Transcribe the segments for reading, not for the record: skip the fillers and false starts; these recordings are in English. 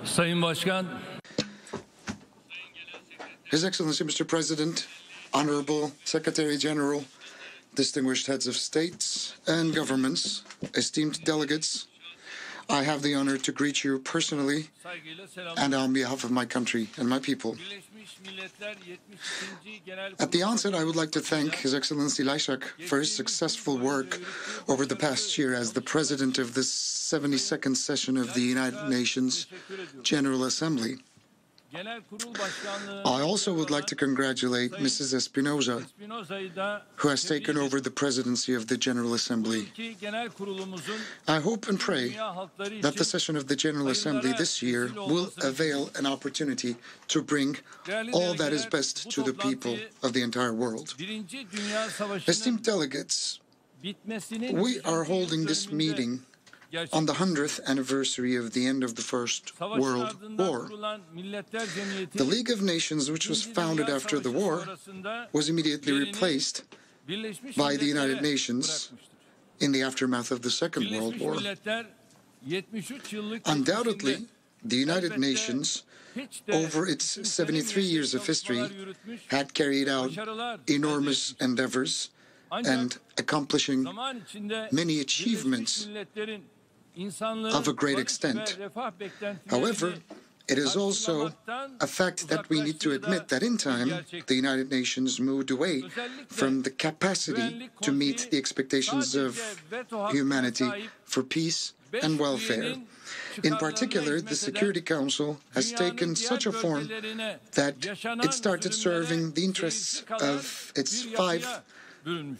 Sayın Başkan, His Excellency Mr. President, Honorable Secretary General, distinguished heads of states and governments, esteemed delegates, I have the honor to greet you personally and on behalf of my country and my people. At the onset, I would like to thank His Excellency Lajçak for his successful work over the past year as the President of the 72nd session of the United Nations General Assembly. I also would like to congratulate Mrs. Espinosa, who has taken over the presidency of the General Assembly. I hope and pray that the session of the General Assembly this year will avail an opportunity to bring all that is best to the people of the entire world. Esteemed delegates, we are holding this meeting on the 100th anniversary of the end of the First World War. The League of Nations, which was founded after the war, was immediately replaced by the United Nations in the aftermath of the Second World War. Undoubtedly, the United Nations, over its 73 years of history, had carried out enormous endeavors and accomplishing many achievements of a great extent. However, it is also a fact that we need to admit that in time, the United Nations moved away from the capacity to meet the expectations of humanity for peace and welfare. In particular, the Security Council has taken such a form that it started serving the interests of its 5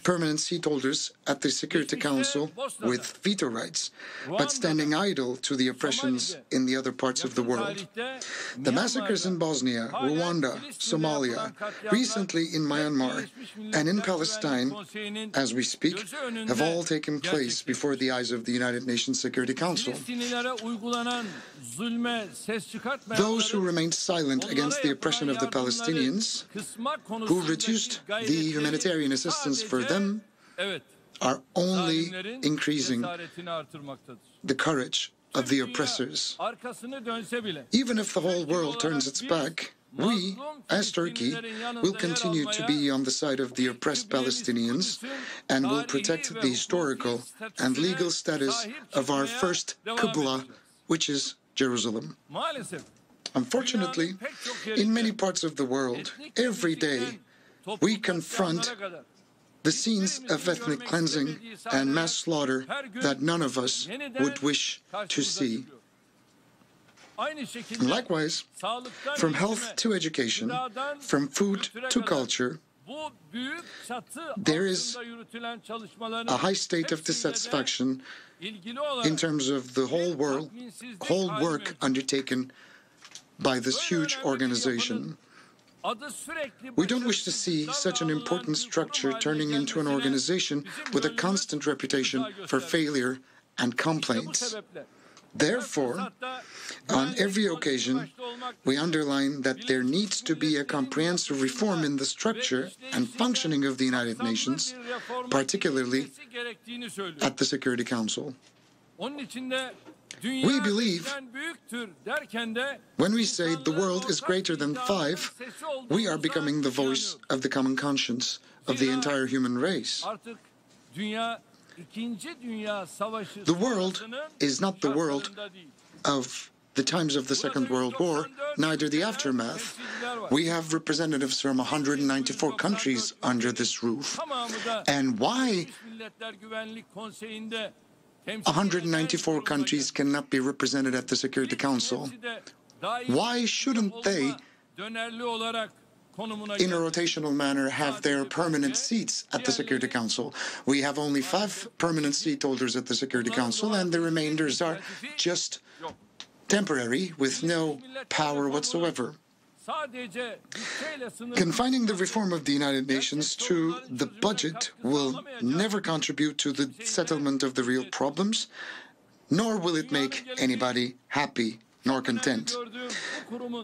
permanent seat holders at the Security Council with veto rights, but standing idle to the oppressions in the other parts of the world. The massacres in Bosnia, Rwanda, Somalia, recently in Myanmar, and in Palestine, as we speak, have all taken place before the eyes of the United Nations Security Council. Those who remained silent against the oppression of the Palestinians, who reduced the humanitarian assistance for them, are only increasing the courage of the oppressors. Even if the whole world turns its back, we, as Turkey, will continue to be on the side of the oppressed Palestinians and will protect the historical and legal status of our first Qibla, which is Jerusalem. Unfortunately, in many parts of the world, every day, we confront the scenes of ethnic cleansing and mass slaughter that none of us would wish to see. And likewise, from health to education, from food to culture, there is a high state of dissatisfaction in terms of the whole work undertaken by this huge organization. We don't wish to see such an important structure turning into an organization with a constant reputation for failure and complaints. Therefore, on every occasion, we underline that there needs to be a comprehensive reform in the structure and functioning of the United Nations, particularly at the Security Council. We believe when we say the world is greater than 5, we are becoming the voice of the common conscience of the entire human race. The world is not the world of the times of the Second World War, neither the aftermath. We have representatives from 194 countries under this roof. And why 194 countries cannot be represented at the Security Council? Why shouldn't they, in a rotational manner, have their permanent seats at the Security Council? We have only 5 permanent seat holders at the Security Council, and the remainders are just temporary, with no power whatsoever. Confining the reform of the United Nations to the budget will never contribute to the settlement of the real problems, nor will it make anybody happy nor content.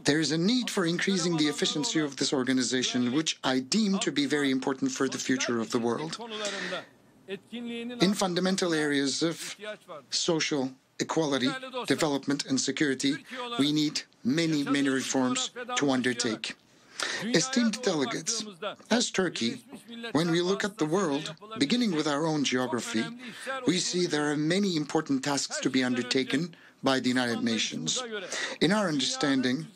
There is a need for increasing the efficiency of this organization, which I deem to be very important for the future of the world. In fundamental areas of social equality, development and security, we need many, many reforms to undertake. Esteemed delegates, as Turkey, when we look at the world, beginning with our own geography, we see there are many important tasks to be undertaken by the United Nations. In our understanding,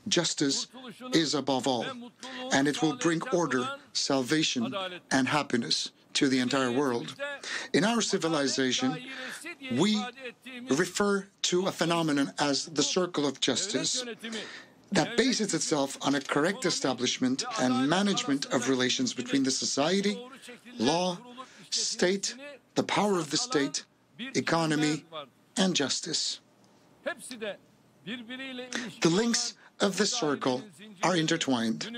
justice is above all, and it will bring order, salvation, and happiness to the entire world. In our civilization, we refer to a phenomenon as the circle of justice that bases itself on a correct establishment and management of relations between the society, law, state, the power of the state, economy, and justice. The links of the circle are intertwined,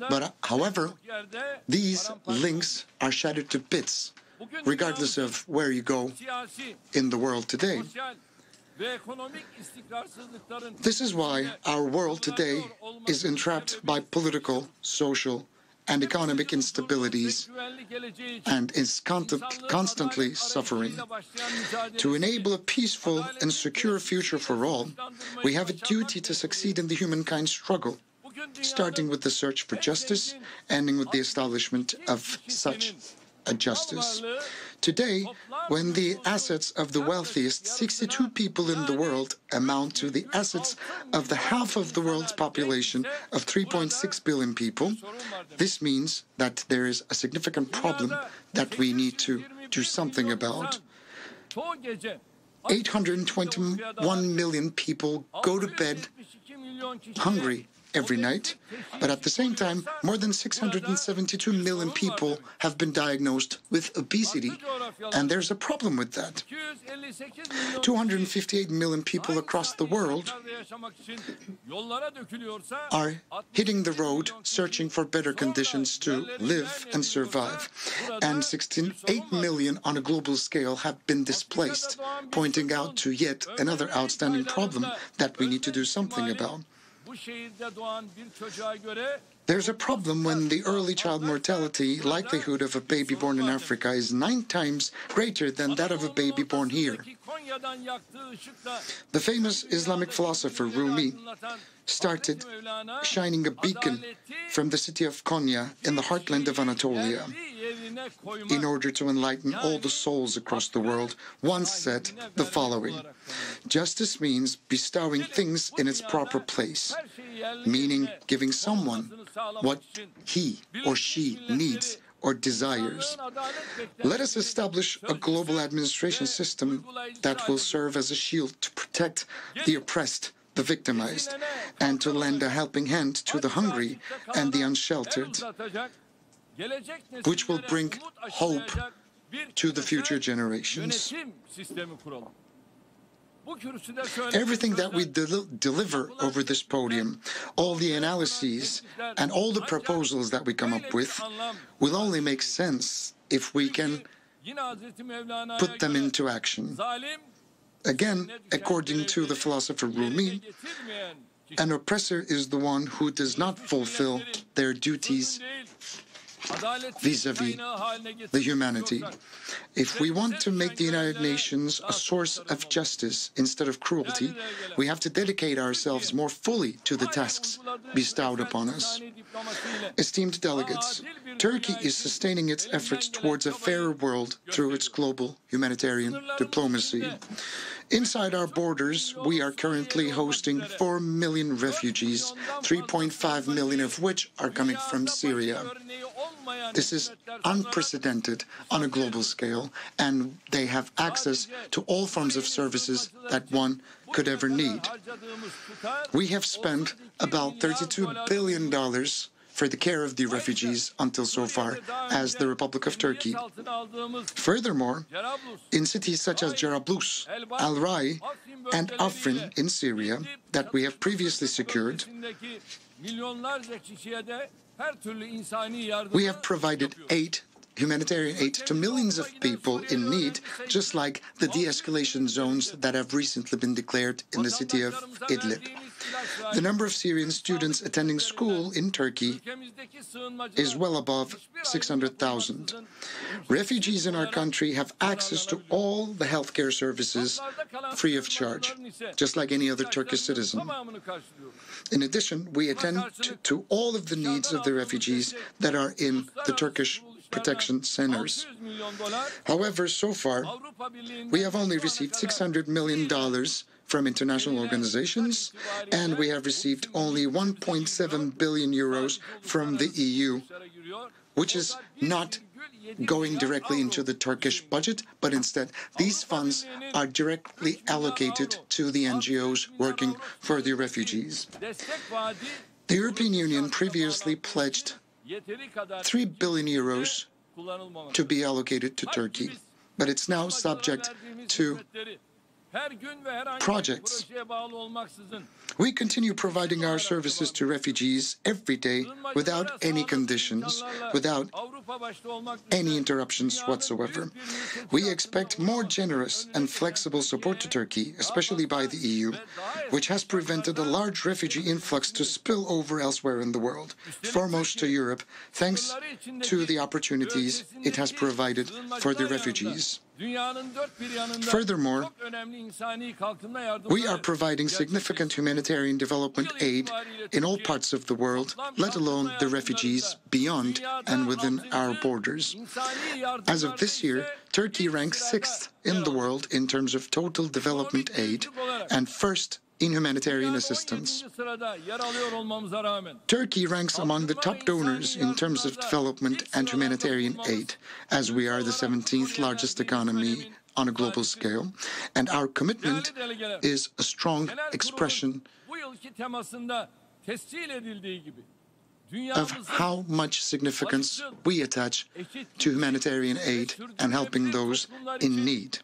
but however, these links are shattered to bits, regardless of where you go in the world today. This is why our world today is entrapped by political, social, and economic instabilities and is constantly suffering. To enable a peaceful and secure future for all, we have a duty to succeed in the humankind struggle, starting with the search for justice, ending with the establishment of such a justice. Today, when the assets of the wealthiest 62 people in the world amount to the assets of the half of the world's population of 3.6 billion people, this means that there is a significant problem that we need to do something about. 821 million people go to bed hungry every night, but at the same time, more than 672 million people have been diagnosed with obesity, and there's a problem with that. 258 million people across the world are hitting the road searching for better conditions to live and survive, and 68 million on a global scale have been displaced, pointing out to yet another outstanding problem that we need to do something about. There's a problem when the early child mortality likelihood of a baby born in Africa is 9 times greater than that of a baby born here. The famous Islamic philosopher Rumi started shining a beacon from the city of Konya in the heartland of Anatolia in order to enlighten all the souls across the world, once said the following: justice means bestowing things in its proper place, meaning giving someone what he or she needs or desires. Let us establish a global administration system that will serve as a shield to protect the oppressed, the victimized, and to lend a helping hand to the hungry and the unsheltered, which will bring hope to the future generations. Everything that we deliver over this podium, all the analyses and all the proposals that we come up with, will only make sense if we can put them into action. Again, according to the philosopher Rumi, an oppressor is the one who does not fulfill their duties vis-à-vis the humanity. If we want to make the United Nations a source of justice instead of cruelty, we have to dedicate ourselves more fully to the tasks bestowed upon us. Esteemed delegates, Turkey is sustaining its efforts towards a fairer world through its global humanitarian diplomacy. Inside our borders, we are currently hosting 4 million refugees, 3.5 million of which are coming from Syria. This is unprecedented on a global scale, and they have access to all forms of services that one could ever need. We have spent about $32 billion for the care of the refugees until so far as the Republic of Turkey. Furthermore, in cities such as Jarablus, Al-Rai, and Afrin in Syria that we have previously secured, we have provided aid humanitarian aid to millions of people in need, just like the de-escalation zones that have recently been declared in the city of Idlib. The number of Syrian students attending school in Turkey is well above 600,000. Refugees in our country have access to all the healthcare services free of charge, just like any other Turkish citizen. In addition, we attend to all of the needs of the refugees that are in the Turkish protection centers. However, so far, we have only received $600 million from international organizations, and we have received only 1.7 billion euros from the EU, which is not going directly into the Turkish budget, but instead these funds are directly allocated to the NGOs working for the refugees. The European Union previously pledged 3 billion euros to be allocated to Turkey, but it's now subject to projects. We continue providing our services to refugees every day without any conditions, without any interruptions whatsoever. We expect more generous and flexible support to Turkey, especially by the EU, which has prevented a large refugee influx to spill over elsewhere in the world, foremost to Europe, thanks to the opportunities it has provided for the refugees. Furthermore, we are providing significant humanitarian development aid in all parts of the world, let alone the refugees beyond and within our borders. As of this year, Turkey ranks 6th in the world in terms of total development aid and 1st in humanitarian assistance. Turkey ranks among the top donors in terms of development and humanitarian aid, as we are the 17th largest economy on a global scale, and our commitment is a strong expression of how much significance we attach to humanitarian aid and helping those in need.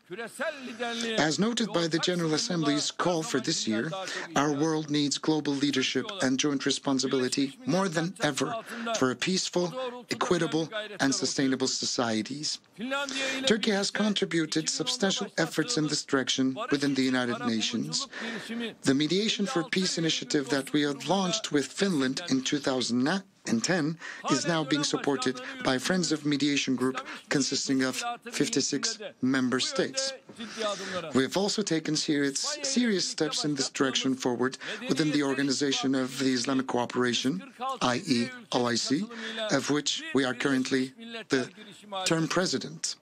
As noted by the General Assembly's call for this year, our world needs global leadership and joint responsibility more than ever for a peaceful, equitable, and sustainable societies. Turkey has contributed substantial efforts in this direction within the United Nations. The Mediation for Peace initiative that we had launched with Finland in 2010 is now being supported by Friends of Mediation Group consisting of 56 member states. We have also taken serious steps in this direction forward within the Organization of the Islamic Cooperation, i.e. OIC, of which we are currently the term president.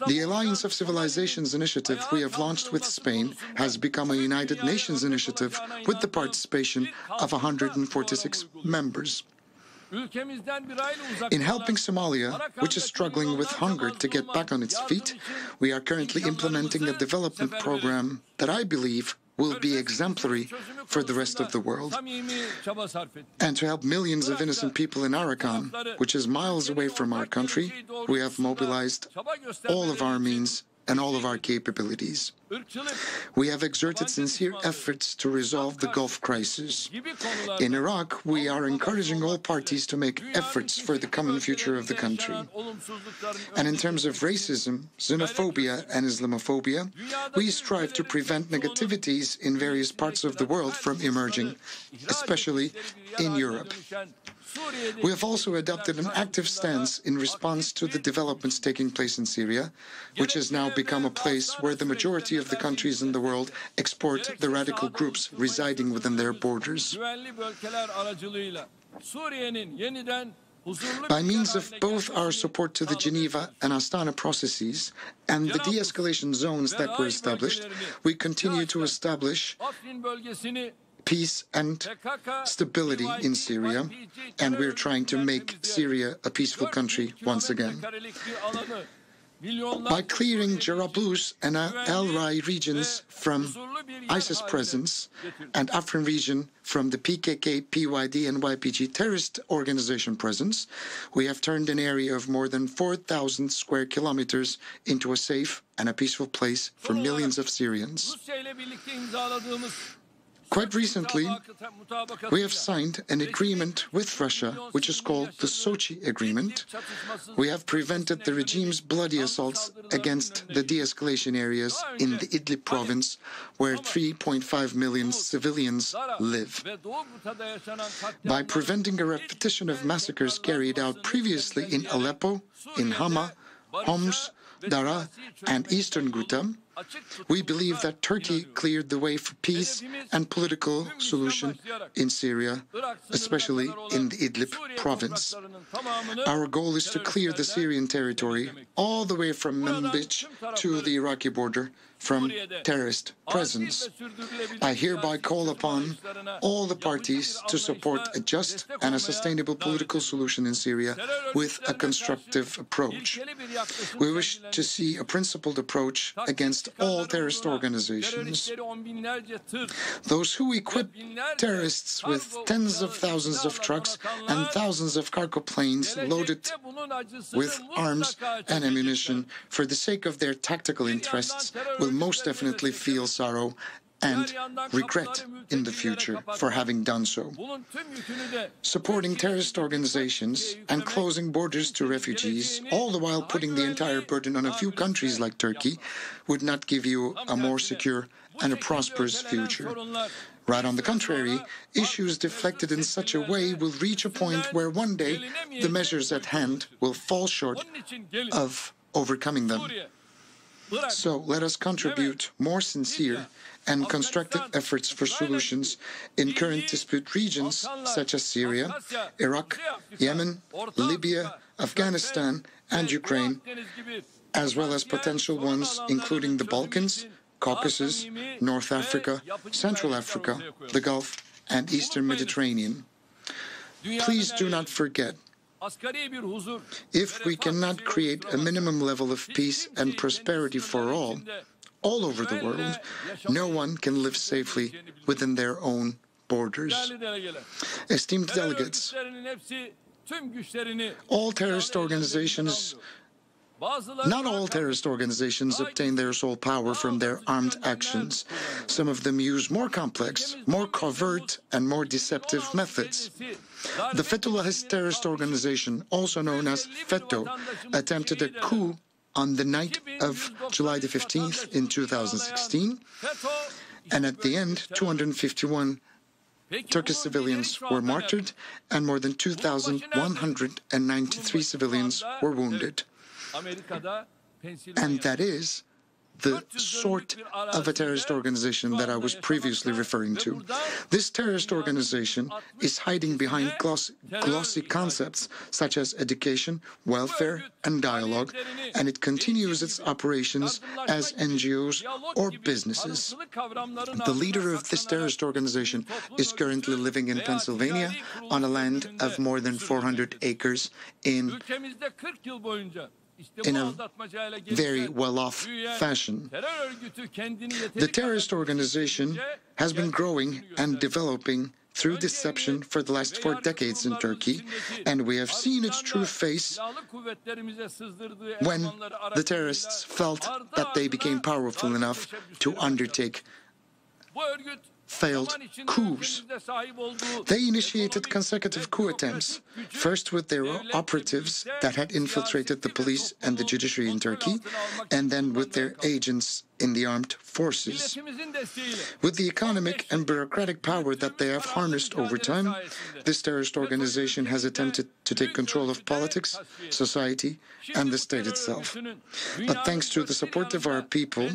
The Alliance of Civilizations initiative we have launched with Spain has become a United Nations initiative with the participation of 146 members. In helping Somalia, which is struggling with hunger to get back on its feet, we are currently implementing a development program that I believe will be exemplary for the rest of the world. And to help millions of innocent people in Arakan, which is miles away from our country, we have mobilized all of our means and all of our capabilities. We have exerted sincere efforts to resolve the Gulf crisis. In Iraq, we are encouraging all parties to make efforts for the common future of the country. And in terms of racism, xenophobia, and Islamophobia, we strive to prevent negativities in various parts of the world from emerging, especially in Europe. We have also adopted an active stance in response to the developments taking place in Syria, which has now become a place where the majority of the countries in the world export the radical groups residing within their borders. By means of both our support to the Geneva and Astana processes and the de-escalation zones that were established, we continue to establish peace and stability in Syria, and we're trying to make Syria a peaceful country once again. By clearing Jarablus and El Rai regions from ISIS presence and Afrin region from the PKK, PYD, and YPG terrorist organization presence, we have turned an area of more than 4,000 square kilometers into a safe and a peaceful place for millions of Syrians. Quite recently, we have signed an agreement with Russia, which is called the Sochi Agreement. We have prevented the regime's bloody assaults against the de-escalation areas in the Idlib province, where 3.5 million civilians live. By preventing a repetition of massacres carried out previously in Aleppo, in Hama, Homs, Dara, and eastern Ghouta, we believe that Turkey cleared the way for peace and political solution in Syria, especially in the Idlib province. Our goal is to clear the Syrian territory all the way from Manbij to the Iraqi border from terrorist presence. I hereby call upon all the parties to support a just and a sustainable political solution in Syria with a constructive approach. We wish to see a principled approach against all terrorist organizations. Those who equip terrorists with tens of thousands of trucks and thousands of cargo planes loaded with arms and ammunition for the sake of their tactical interests will most definitely feel sorrow and regret in the future for having done so. Supporting terrorist organizations and closing borders to refugees, all the while putting the entire burden on a few countries like Turkey, would not give you a more secure and a prosperous future. Right on the contrary, issues deflected in such a way will reach a point where one day the measures at hand will fall short of overcoming them. So let us contribute more sincere and constructive efforts for solutions in current dispute regions such as Syria, Iraq, Yemen, Libya, Afghanistan, and Ukraine, as well as potential ones including the Balkans, Caucasus, North Africa, Central Africa, the Gulf, and Eastern Mediterranean. Please do not forget, if we cannot create a minimum level of peace and prosperity for all over the world, no one can live safely within their own borders. Esteemed delegates, not all terrorist organizations obtain their sole power from their armed actions. Some of them use more complex, more covert, and more deceptive methods. The Fethullahist terrorist organization, also known as FETÖ, attempted a coup on the night of July the 15th in 2016, and at the end, 251 Turkish civilians were martyred, and more than 2,193 civilians were wounded. And that is the sort of a terrorist organization that I was previously referring to. This terrorist organization is hiding behind glossy concepts such as education, welfare, and dialogue, and it continues its operations as NGOs or businesses. The leader of this terrorist organization is currently living in Pennsylvania on a land of more than 400 acres in a very well-off fashion. The terrorist organization has been growing and developing through deception for the last 4 decades in Turkey, and we have seen its true face when the terrorists felt that they became powerful enough to undertake failed coups. They initiated consecutive coup attempts, first with their operatives that had infiltrated the police and the judiciary in Turkey, and then with their agents in the armed forces. With the economic and bureaucratic power that they have harnessed over time, this terrorist organization has attempted to take control of politics, society, and the state itself. But thanks to the support of our people,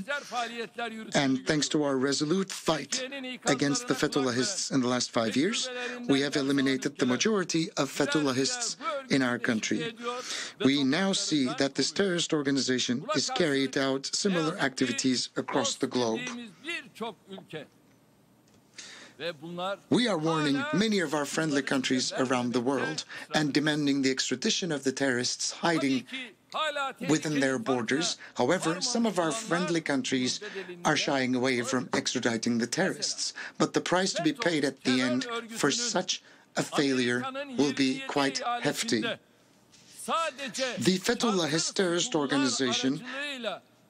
and thanks to our resolute fight against the Fethullahists in the last 5 years, we have eliminated the majority of Fethullahists in our country. We now see that this terrorist organization is carried out similar activities across the globe. We are warning many of our friendly countries around the world and demanding the extradition of the terrorists hiding within their borders. However, some of our friendly countries are shying away from extraditing the terrorists. But the price to be paid at the end for such a failure will be quite hefty. The Fethullahist terrorist organization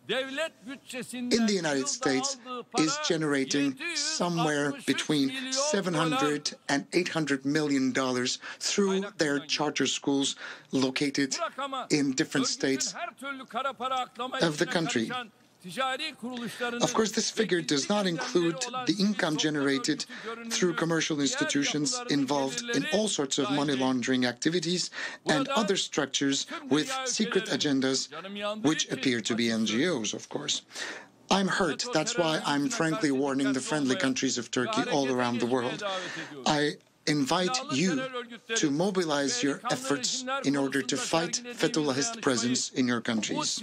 in the United States is generating somewhere between $700 and $800 million through their charter schools located in different states of the country. Of course, this figure does not include the income generated through commercial institutions involved in all sorts of money laundering activities and other structures with secret agendas, which appear to be NGOs, of course. I'm hurt. That's why I'm frankly warning the friendly countries of Turkey all around the world. I invite you to mobilize your efforts in order to fight Fethullahist presence in your countries.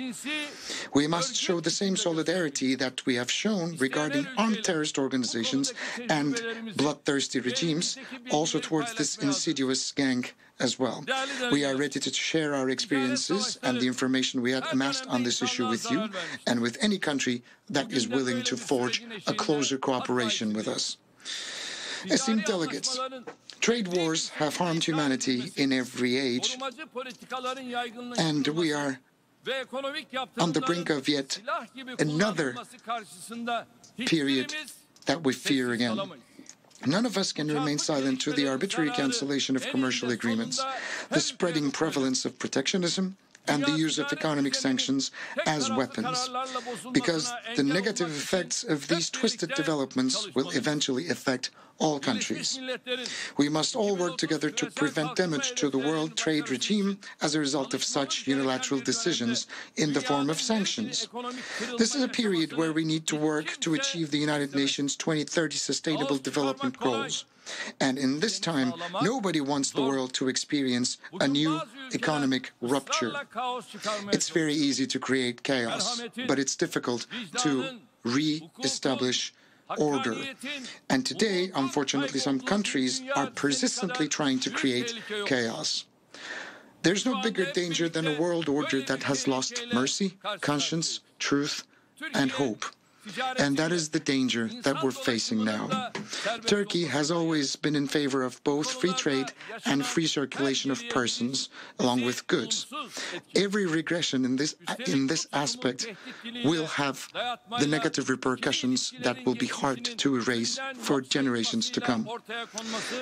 We must show the same solidarity that we have shown regarding armed terrorist organizations and bloodthirsty regimes, also towards this insidious gang as well. We are ready to share our experiences and the information we have amassed on this issue with you and with any country that is willing to forge a closer cooperation with us. Esteemed delegates, trade wars have harmed humanity in every age, and we are on the brink of yet another period that we fear again. None of us can remain silent to the arbitrary cancellation of commercial agreements, the spreading prevalence of protectionism, and the use of economic sanctions as weapons, because the negative effects of these twisted developments will eventually affect all countries. We must all work together to prevent damage to the world trade regime as a result of such unilateral decisions in the form of sanctions. This is a period where we need to work to achieve the United Nations 2030 Sustainable Development Goals. And in this time, nobody wants the world to experience a new economic rupture. It's very easy to create chaos, but it's difficult to re-establish order. And today, unfortunately, some countries are persistently trying to create chaos. There's no bigger danger than a world order that has lost mercy, conscience, truth, and hope. And that is the danger that we're facing now. Turkey has always been in favor of both free trade and free circulation of persons, along with goods. Every regression in this aspect will have the negative repercussions that will be hard to erase for generations to come.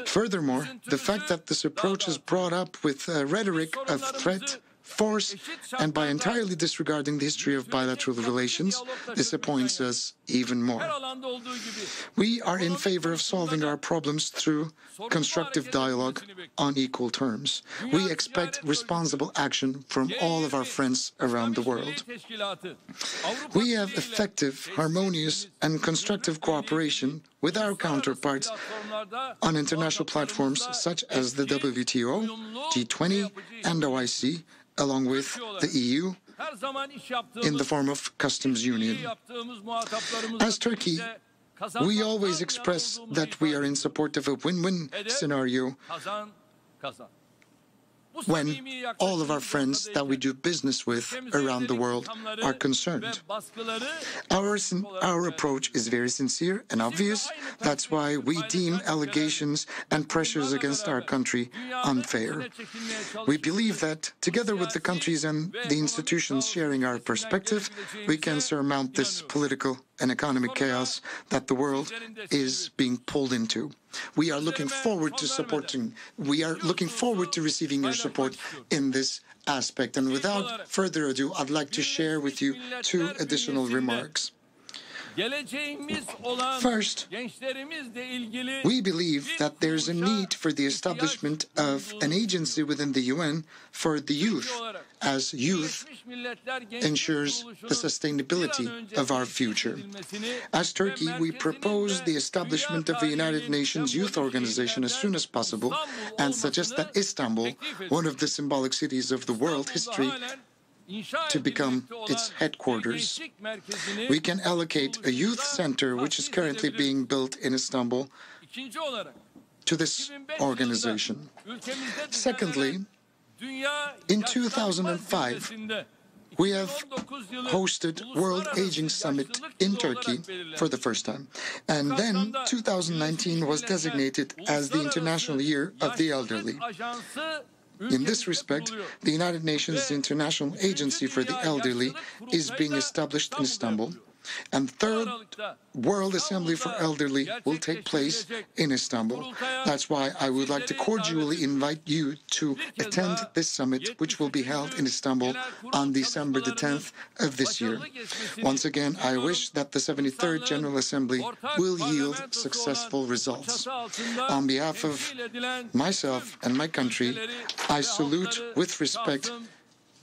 Furthermore, the fact that this approach is brought up with a rhetoric of threat, force, and by entirely disregarding the history of bilateral relations, disappoints us even more. We are in favor of solving our problems through constructive dialogue on equal terms. We expect responsible action from all of our friends around the world. We have effective, harmonious, and constructive cooperation with our counterparts on international platforms such as the WTO, G20, and OIC, along with the EU, in the form of customs union. As Turkey, we always express that we are in support of a win-win scenario when all of our friends that we do business with around the world are concerned. Our approach is very sincere and obvious. That's why we deem allegations and pressures against our country unfair. We believe that together with the countries and the institutions sharing our perspective, we can surmount this political and economic chaos that the world is being pulled into. We are looking forward to receiving your support in this aspect. And without further ado, I'd like to share with you two additional remarks. First, we believe that there's a need for the establishment of an agency within the UN for the youth, as youth ensures the sustainability of our future. As Turkey, we propose the establishment of a United Nations Youth Organization as soon as possible and suggest that Istanbul, one of the symbolic cities of the world history, to become its headquarters. We can allocate a youth center, which is currently being built in Istanbul, to this organization. Secondly, in 2005, we have hosted World Aging Summit in Turkey for the first time. And then 2019 was designated as the International Year of the Elderly. In this respect, the United Nations International Agency for the Elderly is being established in Istanbul, and the Third World Assembly for Elderly will take place in Istanbul. That's why I would like to cordially invite you to attend this summit, which will be held in Istanbul on December the 10th of this year. Once again, I wish that the 73rd General Assembly will yield successful results. On behalf of myself and my country, I salute with respect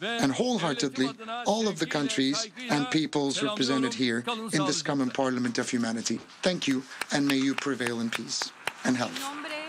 and wholeheartedly all of the countries and peoples represented here in this common parliament of humanity. Thank you, and may you prevail in peace and health.